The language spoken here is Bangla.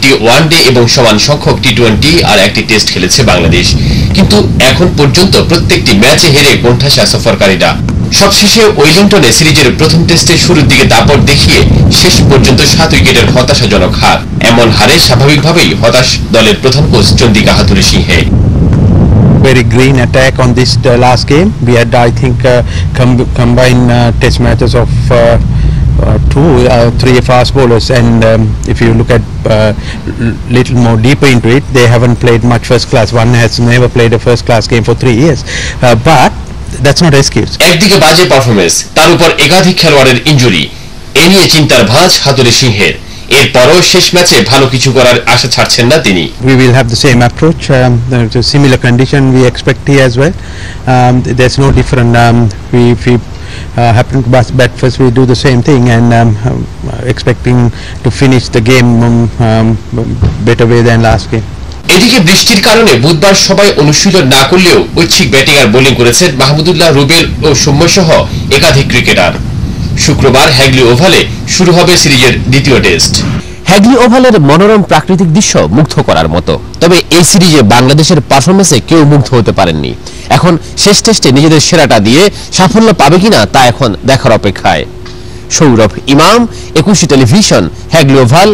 3টি ওয়ানডে এবং সমান সংখ্যক টি20 আর একটি টেস্ট খেলেছে বাংলাদেশ। কিন্তু এখন পর্যন্ত প্রত্যেকটি ম্যাচে হেরে কোণঠাসা সফরকারীরা। সবশেষে ওয়েলিংটনে সিরিজের প্রথম টেস্টে শুরুর দিকে দাপট দেখিয়ে শেষ পর্যন্ত 7 উইকেটের হতাশাজনক হার। এমন হারে স্বাভাবিকভাবেই হতাশ দলের প্রধান coach Chandika Hathurusingha. Very green attack on this last game. We had, I think, combined test matches of 3 fast bowlers, and if you look at little more deeper into it, they haven't played much first class. One has never played a first class game for 3 years, but that's not an excuse. একদিকে বাজে পারফরম্যান্স, তার উপর একাধিক খেলোয়াড়ের ইনজুরি, এ নিয়ে চিন্তার ভাঁজ হাথুরুসিংহের। এরপরও শেষ ম্যাচে ভালো কিছু করার আশা ছাড়ছেন না তিনি। We will have the same approach, the similar condition we expect here as well. There's no different. We happen to bat first, we do the same thing, and expecting to finish the game better way than last game. এদিকে বৃষ্টির কারণে বুধবার সবাই অনুশীলন না করলেও ঐচ্ছিক ব্যাটিং আর বোলিং করেছেন মাহমুদুল্লাহ, রুবেল ও সৌম্য সহ একাধিক ক্রিকেটার। শুক্রবার হ্যাগলি ওভালে শুরু হবে সিরিজের দ্বিতীয় টেস্ট। হ্যাগলি ওভালের মনোরম প্রাকৃতিক দৃশ্য মুগ্ধ করার মতো, তবে এই সিরিজে বাংলাদেশের পারফরমেন্সে কেউ মুগ্ধ হতে পারেননি। এখন শেষ টেস্টে নিজেদের সেরাটা দিয়ে সাফল্য পাবে কিনা তা এখন দেখার অপেক্ষায়। সৌরভ ইমাম, 21 টেলিভিশন, হ্যাগলি ওভাল।